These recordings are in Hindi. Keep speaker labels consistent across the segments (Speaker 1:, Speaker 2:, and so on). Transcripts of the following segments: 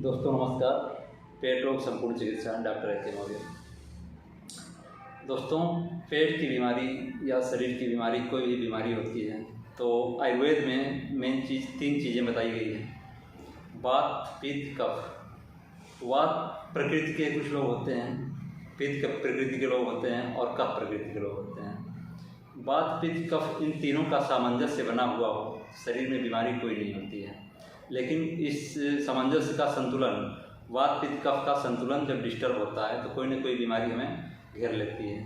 Speaker 1: दोस्तों नमस्कार। पेट रोग संपूर्ण चिकित्सा डॉक्टर के मौर्य। दोस्तों, पेट की बीमारी या शरीर की बीमारी कोई भी बीमारी होती है तो आयुर्वेद में मेन चीज़ 3 चीज़ें बताई गई हैं। वात, पित्त, कफ। वात प्रकृति के कुछ लोग होते हैं, पित्त प्रकृति के लोग होते हैं और कफ प्रकृति के लोग होते हैं। वात, पित्त, कफ इन तीनों का सामंजस्य बना हुआ हो शरीर में बीमारी कोई नहीं होती है। लेकिन इस सामंजस्य का संतुलन, वात, पित्त, कफ का संतुलन जब डिस्टर्ब होता है तो कोई ना कोई बीमारी हमें घेर लेती है।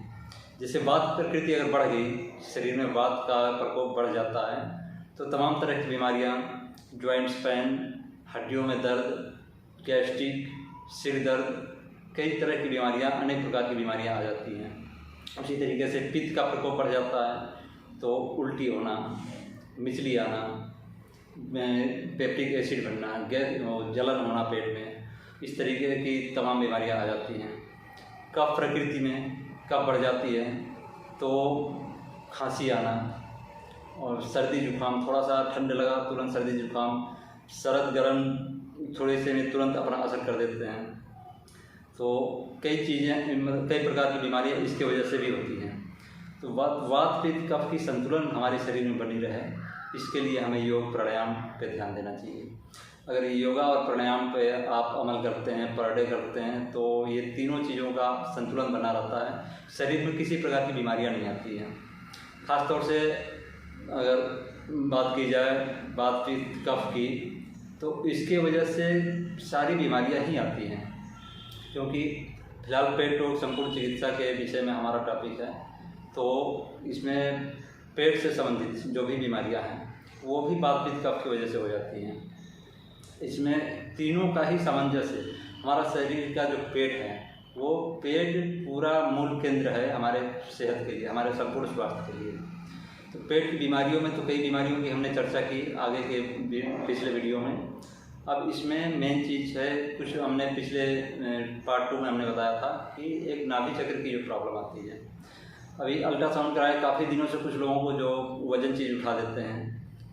Speaker 1: जैसे वात प्रकृति अगर बढ़ गई, शरीर में वात का प्रकोप बढ़ जाता है तो तमाम तरह की बीमारियां, जॉइंट्स पेन, हड्डियों में दर्द, गैस्ट्रिक, सिर दर्द, कई तरह की बीमारियां, अनेक प्रकार की बीमारियां आ जाती हैं। उसी तरीके से पित्त का प्रकोप बढ़ जाता है तो उल्टी होना, मिचली आना, पेप्टिक एसिड बनना, गैस जलन होना पेट में, इस तरीके की तमाम बीमारियां आ जाती हैं। कफ प्रकृति में कफ बढ़ जाती है तो खांसी आना और सर्दी जुकाम, थोड़ा सा ठंड लगा तुरंत सर्दी जुकाम, सर्द गर्म थोड़े से में तुरंत अपना असर कर देते हैं। तो कई चीज़ें, कई प्रकार की बीमारियां इसके वजह से भी होती हैं। तो वात पित्त कफ की संतुलन हमारे शरीर में बनी रहे, इसके लिए हमें योग प्राणायाम पे ध्यान देना चाहिए। अगर योगा और प्राणायाम पे आप अमल करते हैं, पर डे करते हैं, तो ये तीनों चीज़ों का संतुलन बना रहता है, शरीर में किसी प्रकार की बीमारियां नहीं आती हैं। ख़ास तौर से अगर बात की जाए वात पित्त कफ की, तो इसके वजह से सारी बीमारियां ही आती हैं। क्योंकि फिलहाल पेट रोग संपूर्ण चिकित्सा के विषय में हमारा टॉपिक है, तो इसमें पेट से संबंधित जो भी बीमारियां हैं वो भी वात पित्त कफ की वजह से हो जाती हैं। इसमें तीनों का ही सामंजस्य, हमारा शरीर का जो पेट है वो पेट पूरा मूल केंद्र है हमारे सेहत के लिए, हमारे संपूर्ण स्वास्थ्य के लिए। तो पेट की बीमारियों में तो कई बीमारियों की हमने चर्चा की आगे के पिछले वीडियो में। अब इसमें मेन चीज़ है, कुछ हमने पिछले पार्ट 2 में हमने बताया था कि एक नाभि चक्र की जो प्रॉब्लम आती है। अभी अल्ट्रासाउंड कराए काफ़ी दिनों से कुछ लोगों को जो वज़न चीज़ उठा देते हैं,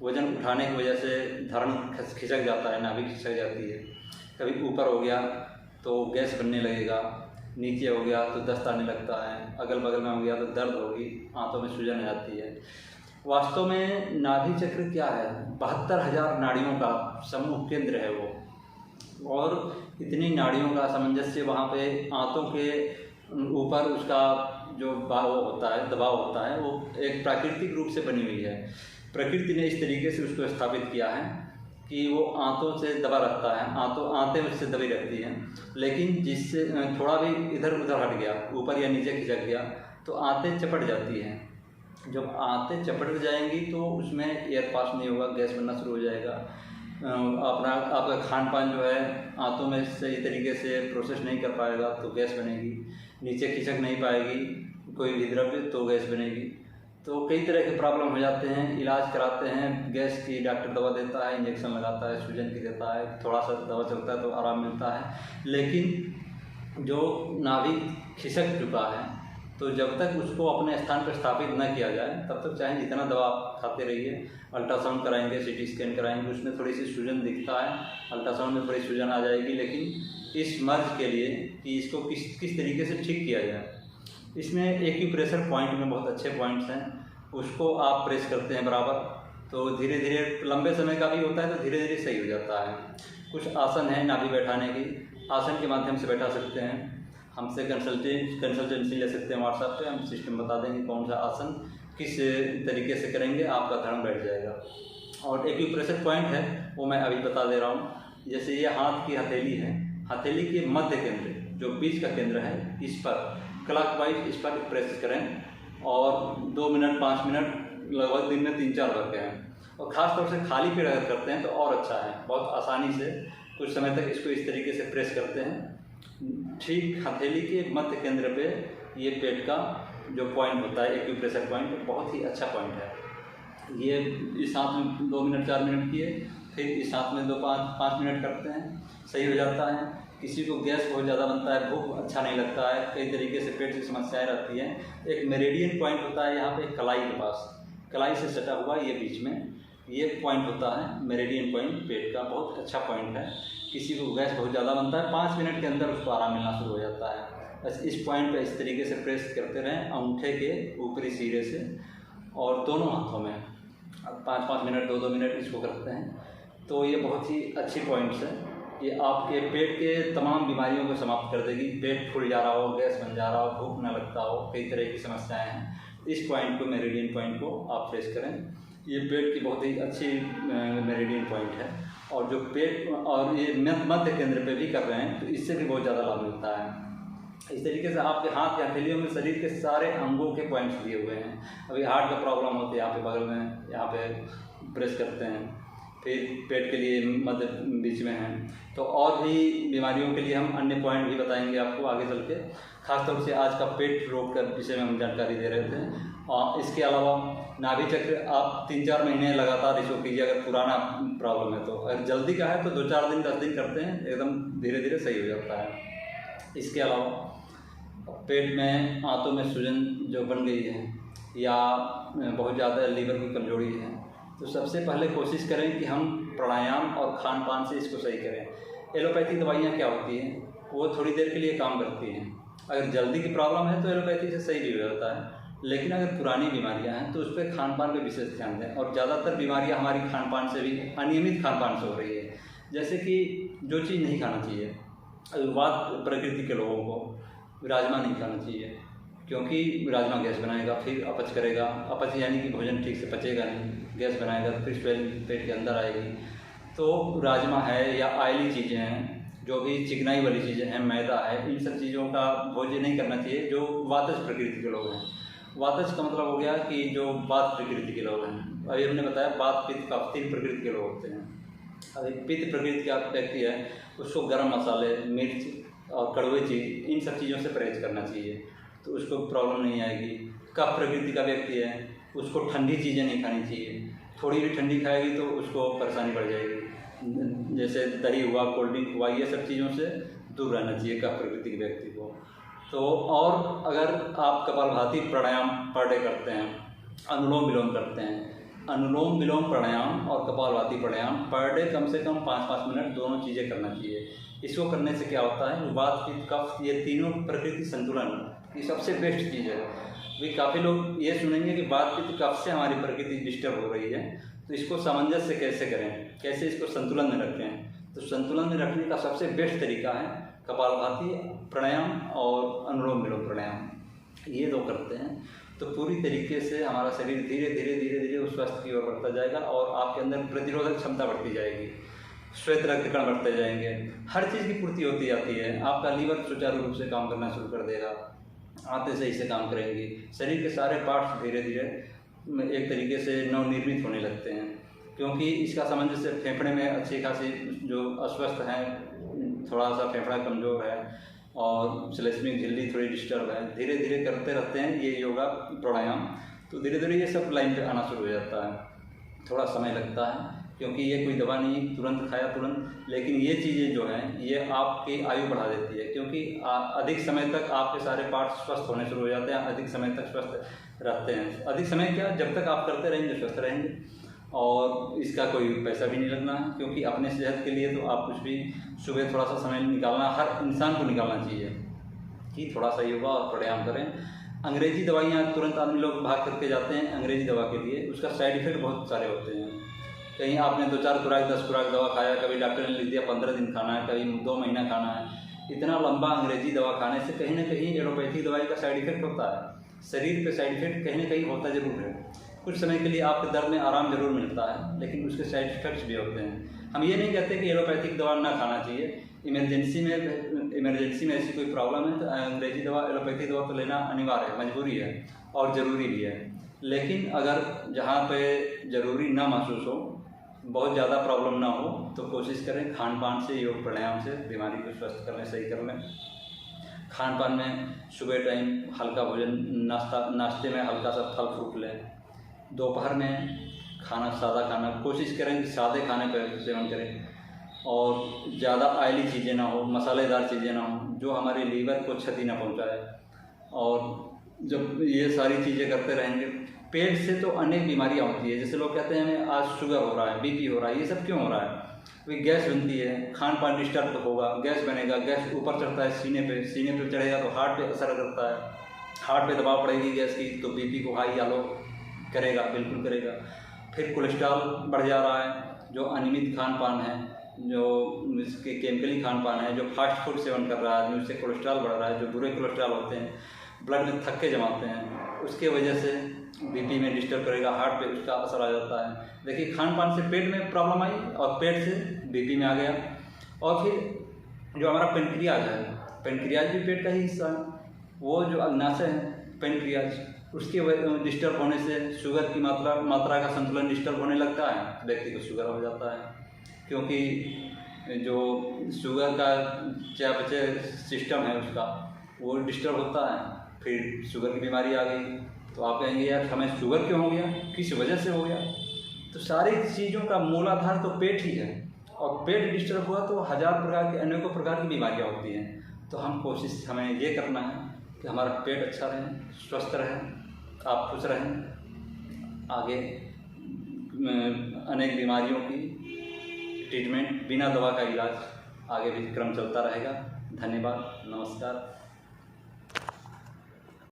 Speaker 1: वज़न उठाने की वजह से धरण खिसक जाता है, नाभि खिसक जाती है। कभी ऊपर हो गया तो गैस बनने लगेगा, नीचे हो गया तो दस्त आने लगता है, अगल बगल में हो गया तो दर्द होगी, आंतों में सूजन आ जाती है। वास्तव में नाभि चक्र क्या है? 72,000 नाड़ियों का समूह केंद्र है वो, और इतनी नाड़ियों का सामंजस्य वहाँ पे आंतों के ऊपर उसका जो भाव होता है, दबाव होता है, वो एक प्राकृतिक रूप से बनी हुई है। प्रकृति ने इस तरीके से उसको स्थापित किया है कि वो आंतों से दबा रखता है, आंतें उससे दबी रहती हैं। लेकिन जिससे थोड़ा भी इधर उधर हट गया, ऊपर या नीचे खिसक गया, तो आंतें चपट जाती हैं। जब आंतें चपट जाएंगी तो उसमें एयर पास नहीं होगा, गैस बनना शुरू हो जाएगा। आपका खान पान जो है आंतों में सही तरीके से प्रोसेस नहीं कर पाएगा तो गैस बनेगी, नीचे खिसक नहीं पाएगी कोई भी द्रव्य तो गैस बनेगी। तो कई तरह के प्रॉब्लम हो जाते हैं, इलाज कराते हैं, गैस की डॉक्टर दवा देता है, इंजेक्शन लगाता है, सूजन की देता है, थोड़ा सा दवा चलता है तो आराम मिलता है। लेकिन जो नाभि खिसक चुका है तो जब तक उसको अपने स्थान पर स्थापित न किया जाए तब तक चाहे जितना दवा आप खाते रहिए, अल्ट्रासाउंड कराएंगे, सीटी स्कैन कराएंगे, उसमें थोड़ी सी सूजन दिखता है, अल्ट्रासाउंड में थोड़ी सूजन आ जाएगी। लेकिन इस मर्ज के लिए कि इसको किस तरीके से ठीक किया जाए, इसमें एक्यूप्रेशर पॉइंट में बहुत अच्छे पॉइंट्स हैं, उसको आप प्रेस करते हैं बराबर तो धीरे धीरे, लंबे समय का भी होता है तो धीरे धीरे सही हो जाता है। कुछ आसन है नाभि बैठाने की, आसन के माध्यम से बैठा सकते हैं, हमसे कंसल्टेंसी ले सकते हैं व्हाट्सएप पे, हम सिस्टम बता देंगे कौन सा आसन किस तरीके से करेंगे, आपका धरण बैठ जाएगा। और एक्यूप्रेशर पॉइंट है वो मैं अभी बता दे रहा हूँ। जैसे ये हाथ की हथेली है, हथेली के मध्य केंद्र जो बीच का केंद्र है, इस पर क्लॉकवाइज इस पर प्रेस करें और 2 मिनट 5 मिनट लगभग दिन में 3-4 बार करें। और ख़ास तौर से खाली पेट अगर करते हैं तो और अच्छा है, बहुत आसानी से कुछ समय तक इसको इस तरीके से प्रेस करते हैं। ठीक हथेली के मध्य केंद्र पे ये पेट का जो पॉइंट होता है, एक्यूप्रेशर पॉइंट, बहुत ही अच्छा पॉइंट है। ये इस हाथ में 2 मिनट 4 मिनट किए, फिर इस हाथ में 2-5 मिनट करते हैं, सही हो जाता है। किसी को गैस बहुत ज़्यादा बनता है, भूख अच्छा नहीं लगता है, कई तरीके से पेट की समस्याएं रहती हैं। एक मेरिडियन पॉइंट होता है यहाँ पे कलाई के पास, कलाई से सटा हुआ ये बीच में, ये पॉइंट होता है मेरिडियन पॉइंट, पेट का बहुत अच्छा पॉइंट है। किसी को गैस बहुत ज़्यादा बनता है 5 मिनट के अंदर उसको आराम मिलना शुरू हो जाता है। बस इस पॉइंट पे इस तरीके से प्रेस करते रहें अंगूठे के ऊपरी सिरे से और दोनों हाथों में 5-5 मिनट 2-2 मिनट इसको करते हैं तो ये बहुत ही अच्छी पॉइंट्स है। ये आपके पेट के तमाम बीमारियों को समाप्त कर देगी। पेट फूल जा रहा हो, गैस बन जा रहा हो, भूख ना लगता हो, कई तरह की समस्याएं हैं, इस पॉइंट को मेरिडियन पॉइंट को आप प्रेस करें। ये पेट की बहुत ही अच्छी मेरिडियन पॉइंट है और जो पेट और ये मध्य केंद्र पे भी कर रहे हैं तो इससे भी बहुत ज़्यादा लाभ मिलता है। इस तरीके से आपके हाथ या हथेलियों में शरीर के सारे अंगों के पॉइंट्स दिए हुए हैं। अभी हार्ट का प्रॉब्लम होता है यहाँ पे बगल में, यहाँ पे प्रेस करते हैं। फिर पेट के लिए मध्य बीच में है। तो और भी बीमारियों के लिए हम अन्य पॉइंट भी बताएंगे आपको आगे चल के। खासतौर से आज का पेट रोग के विषय में हम जानकारी दे रहे थे। और इसके अलावा नाभि चक्र आप 3-4 महीने लगातार इसको कीजिए अगर पुराना प्रॉब्लम है तो। अगर जल्दी का है तो 2-4 दिन 10 दिन करते हैं, एकदम धीरे धीरे सही हो जाता है। इसके अलावा पेट में आंतों में सूजन जो बन गई है या बहुत ज़्यादा लीवर की कमजोरी है तो सबसे पहले कोशिश करें कि हम प्राणायाम और खान पान से इसको सही करें। एलोपैथी दवाइयाँ क्या होती हैं, वो थोड़ी देर के लिए काम करती हैं। अगर जल्दी की प्रॉब्लम है तो एलोपैथी से सही भी हो जाता है, लेकिन अगर पुरानी बीमारियां हैं तो उस पर खान पान पर विशेष ध्यान दें। और ज़्यादातर बीमारियां हमारी खान पान से भी, अनियमित खान पान से हो रही है। जैसे कि जो चीज़ नहीं खाना चाहिए, वात प्रकृति के लोगों को राजमा नहीं खाना चाहिए क्योंकि राजमा गैस बनाएगा, फिर अपच करेगा। अपच यानी कि भोजन ठीक से पचेगा नहीं, गैस बनाएगा, फिर स्वेलिंग पेट के अंदर आएगी। तो राजमा है या ऑयली चीज़ें हैं, जो भी चिकनाई वाली चीज़ें हैं, मैदा है, इन सब चीज़ों का भोजन नहीं करना चाहिए जो वातज प्रकृति के लोग हैं। वातज का मतलब हो गया कि जो वात प्रकृति के लोग हैं। अभी हमने बताया वात पित्त कफ 3 प्रकृति के लोग होते हैं। अभी पित्त प्रकृति का व्यक्ति है उसको गर्म मसाले, मिर्च और कड़वे चीज़, इन सब चीज़ों से परहेज करना चाहिए तो उसको प्रॉब्लम नहीं आएगी। कफ प्रकृति का व्यक्ति है उसको ठंडी चीज़ें नहीं खानी चाहिए, थोड़ी भी ठंडी खाएगी तो उसको परेशानी बढ़ जाएगी। जैसे दही हुआ, कोल्ड ड्रिंक हुआ, ये सब चीज़ों से दूर रहना चाहिए कफ प्रकृति के व्यक्ति को। तो और अगर आप कपालभाति प्राणायाम पर डे करते हैं, अनुलोम विलोम करते हैं, अनुलोम विलोम प्राणायाम और कपालभाति प्राणायाम पर डे कम से कम 5-5 मिनट दोनों चीज़ें करना चाहिए। इसको करने से क्या होता है, वात पित्त कफ ये तीनों प्रकृति संतुलन ये सबसे बेस्ट चीज़ है। भी काफ़ी लोग ये सुनेंगे कि वात पित्त कफ से हमारी प्रकृति डिस्टर्ब हो रही है तो इसको सामंजस्य कैसे करें, कैसे इसको संतुलन में रखें। तो संतुलन में रखने का सबसे बेस्ट तरीका है कपालभाति प्राणायाम और अनुलोम विलोम प्राणायाम, ये 2 करते हैं तो पूरी तरीके से हमारा शरीर धीरे धीरे धीरे धीरे उस स्वास्थ्य की ओर बढ़ता जाएगा और आपके अंदर प्रतिरोधक क्षमता बढ़ती जाएगी, श्वेत रक्त कण बढ़ते जाएंगे, हर चीज़ की पूर्ति होती जाती है। आपका लीवर सुचारू रूप से काम करना शुरू कर देगा, आते सही से काम करेंगी, शरीर के सारे पार्ट्स धीरे धीरे एक तरीके से नवनिर्मित होने लगते हैं। क्योंकि इसका सामंजस्य फेफड़े में अच्छी खासी जो अस्वस्थ हैं, थोड़ा सा फेफड़ा कमज़ोर है और श्लेष्मिक झिल्ली थोड़ी डिस्टर्ब है, धीरे धीरे करते रहते हैं ये योगा प्राणायाम तो धीरे धीरे ये सब लाइन पे आना शुरू हो जाता है। थोड़ा समय लगता है क्योंकि ये कोई दवा नहीं तुरंत खाया तुरंत, लेकिन ये चीज़ें जो हैं ये आपकी आयु बढ़ा देती है क्योंकि अधिक समय तक आपके सारे पार्ट्स स्वस्थ होने शुरू हो जाते हैं, अधिक समय तक स्वस्थ रहते हैं। अधिक समय क्या, जब तक आप करते रहेंगे स्वस्थ रहेंगे और इसका कोई पैसा भी नहीं लगना है क्योंकि अपने सेहत के लिए तो आप कुछ भी सुबह थोड़ा सा समय निकालना हर इंसान को निकालना चाहिए कि थोड़ा सा योगा और प्राणायाम करें। अंग्रेजी दवाइयाँ तुरंत आदमी लोग भाग करके जाते हैं अंग्रेजी दवा के लिए, उसका साइड इफेक्ट बहुत सारे होते हैं। कहीं आपने 2-4 खुराक 10 खुराक दवा खाया, कभी डॉक्टर ने लिख दिया 15 दिन खाना है, कभी 2 महीना खाना है। इतना लंबा अंग्रेजी दवा खाने से कहीं ना कहीं एलोपैथी दवाई का साइड इफेक्ट होता है। शरीर पे साइड इफेक्ट कहीं ना कहीं होता जरूर है, कुछ समय के लिए आपके दर्द में आराम जरूर मिलता है लेकिन उसके साइड इफेक्ट्स भी होते हैं। हम ये नहीं कहते कि एलोपैथिक दवा ना खाना चाहिए, इमरजेंसी में ऐसी कोई प्रॉब्लम है तो अंग्रेजी दवा एलोपैथी दवा तो लेना अनिवार्य है, मजबूरी है और ज़रूरी भी है। लेकिन अगर जहाँ पे ज़रूरी ना महसूस हो, बहुत ज़्यादा प्रॉब्लम ना हो तो कोशिश करें खान पान से, योग प्राणायाम से बीमारी को स्वस्थ करने सही कर लें। खान पान में सुबह टाइम हल्का भोजन, नाश्ते में हल्का सा फल फ्रूट लें, दोपहर में खाना सादा खाना कोशिश करें कि सादे खाने का सेवन करें और ज़्यादा ऑयली चीज़ें ना हो, मसालेदार चीज़ें ना हो जो हमारे लीवर को क्षति ना पहुंचाए। और जब ये सारी चीज़ें करते रहेंगे पेट से तो अनेक बीमारियां होती है। जैसे लोग कहते हैं हमें आज शुगर हो रहा है, बीपी हो रहा है, ये सब क्यों हो रहा है? वही गैस बनती है, खान पान डिस्टर्ब तो होगा, गैस बनेगा, गैस ऊपर चढ़ता है सीने पे चढ़ेगा तो हार्ट पे असर करता है, हार्ट पे दबाव पड़ेगी गैस की तो बीपी को हाई या लो करेगा, बिल्कुल करेगा। फिर कोलेस्ट्रॉल बढ़ जा रहा है, जो अनियमित खान पान है, जो इसके केमिकली खान पान है, जो फास्ट फूड सेवन कर रहा है उससे कोलेस्ट्रॉल बढ़ रहा है, जो बुरे कोलेस्ट्रॉल होते हैं ब्लड में थक्के जमाते हैं, उसके वजह से बीपी में डिस्टर्ब करेगा, हार्ट पे उसका असर आ जाता है। देखिए खान पान से पेट में प्रॉब्लम आई और पेट से बीपी में आ गया। और फिर जो हमारा पेनक्रियाज है, पेनक्रियाज भी पेट का ही हिस्सा है, वो जो अग्नाशय है पेनक्रियाज, उसके डिस्टर्ब होने से शुगर की मात्रा का संतुलन डिस्टर्ब होने लगता है, व्यक्ति को शुगर हो जाता है। क्योंकि जो शुगर का चयापचय सिस्टम है उसका वो डिस्टर्ब होता है, फिर शुगर की बीमारी आ गई। तो आप कहेंगे यार हमें शुगर क्यों हो गया, किस वजह से हो गया? तो सारी चीज़ों का मूलाधार तो पेट ही है, और पेट डिस्टर्ब हुआ तो हजार प्रकार की अनेकों प्रकार की बीमारियां होती हैं। तो हमें ये करना है कि हमारा पेट अच्छा रहे, स्वस्थ रहे, आप खुश रहें। आगे अनेक बीमारियों की ट्रीटमेंट बिना दवा का इलाज आगे भी क्रम चलता रहेगा। धन्यवाद, नमस्कार।